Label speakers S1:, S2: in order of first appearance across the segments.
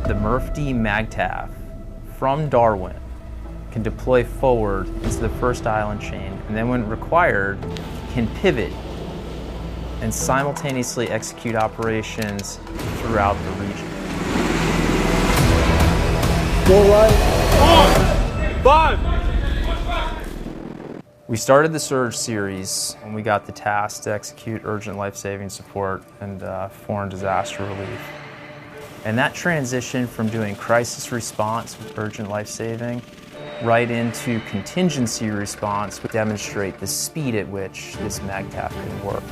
S1: The MRF-D MAGTF from Darwin can deploy forward into the first island chain, and then when required, can pivot and simultaneously execute operations throughout the region.
S2: Go right. 5.
S1: We started the Surge series when we got the task to execute urgent life-saving support and foreign disaster relief. And that transition from doing crisis response with urgent life-saving right into contingency response would demonstrate the speed at which this MAGTF can work.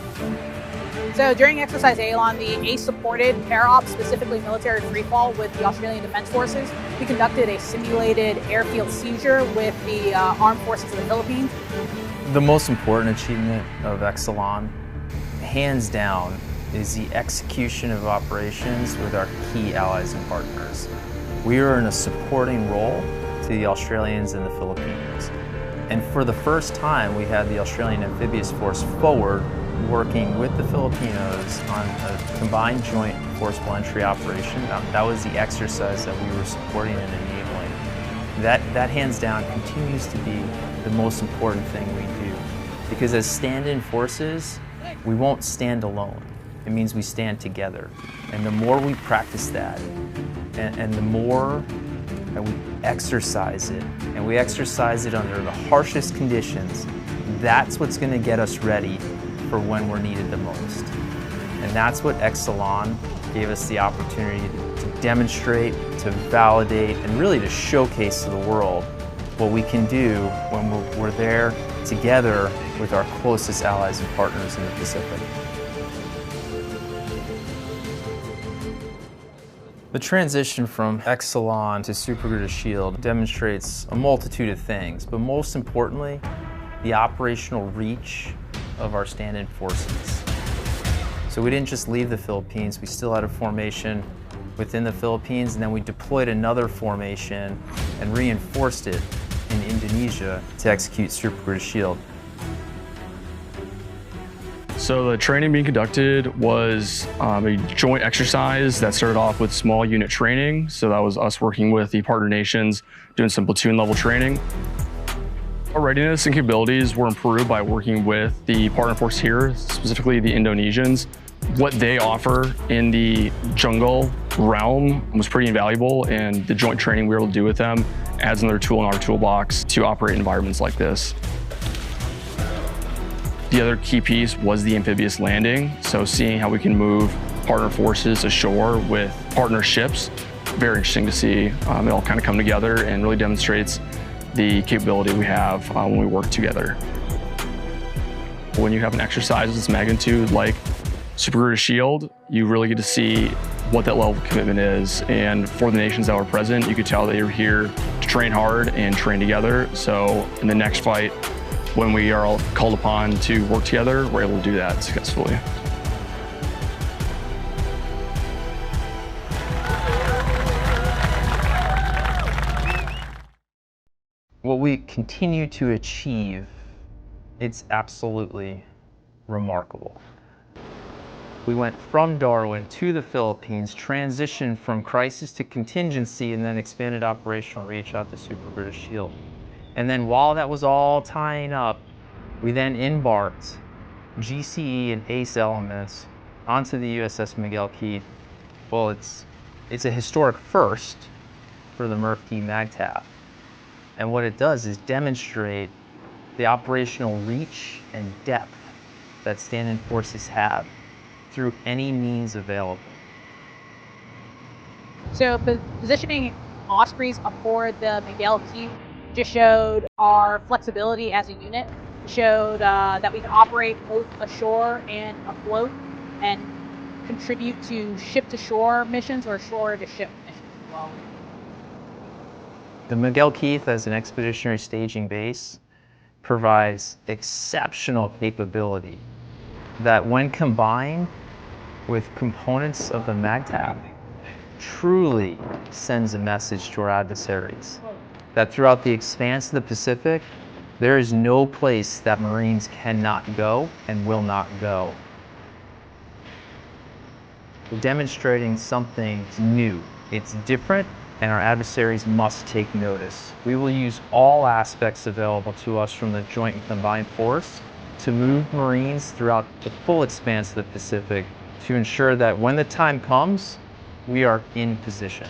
S3: So during Exercise Aelon, the ACE supported para-op, specifically military freefall with the Australian Defence Forces. We conducted a simulated airfield seizure with the armed forces of the Philippines.
S1: The most important achievement of Exelon, hands down, is the execution of operations with our key allies and partners. We are in a supporting role to the Australians and the Philippines. And for the first time, we had the Australian Amphibious Force forward working with the Filipinos on a combined joint forcible entry operation. That was the exercise that we were supporting and enabling. That hands down continues to be the most important thing we do. Because as stand-in forces, we won't stand alone. It means we stand together. And the more we practice that, and the more that we exercise it, and we exercise it under the harshest conditions, that's what's going to get us ready for when we're needed the most. And that's what Exelon gave us the opportunity to demonstrate, to validate, and really to showcase to the world what we can do when we're there together with our closest allies and partners in the Pacific. The transition from Exelon to Supergrid Shield demonstrates a multitude of things, but most importantly, the operational reach of our stand-in forces. So we didn't just leave the Philippines, we still had a formation within the Philippines, and then we deployed another formation and reinforced it in Indonesia to execute Supergrid Shield.
S4: So the training being conducted was a joint exercise that started off with small unit training. So that was us working with the partner nations, doing some platoon level training. Our readiness and capabilities were improved by working with the partner force here, specifically the Indonesians. What they offer in the jungle realm was pretty invaluable, and the joint training we were able to do with them adds another tool in our toolbox to operate in environments like this. The other key piece was the amphibious landing. So seeing how we can move partner forces ashore with partner ships, very interesting to see it all kind of come together, and really demonstrates the capability we have when we work together. When you have an exercise of this magnitude like Supergrid Shield, you really get to see what that level of commitment is. And for the nations that were present, you could tell that you're here to train hard and train together. So in the next fight, when we are all called upon to work together, we're able to do that successfully.
S1: What we continue to achieve, it's absolutely remarkable. We went from Darwin to the Philippines, transitioned from crisis to contingency, and then expanded operational reach out to Supergrid Shield. And then while that was all tying up, we then embarked GCE and ACE elements onto the USS Miguel Keith. Well, it's a historic first for the MRF-D MAGTF. And what it does is demonstrate the operational reach and depth that stand-in forces have through any means available.
S3: So positioning Ospreys aboard the Miguel Keith just showed our flexibility as a unit, showed that we can operate both ashore and afloat and contribute to ship-to-shore missions or shore-to-ship missions as well.
S1: The Miguel Keith as an expeditionary staging base provides exceptional capability that when combined with components of the MAGTF truly sends a message to our adversaries that throughout the expanse of the Pacific, there is no place that Marines cannot go and will not go. We're demonstrating something new. It's different, and our adversaries must take notice. We will use all aspects available to us from the Joint and Combined Force to move Marines throughout the full expanse of the Pacific to ensure that when the time comes, we are in position.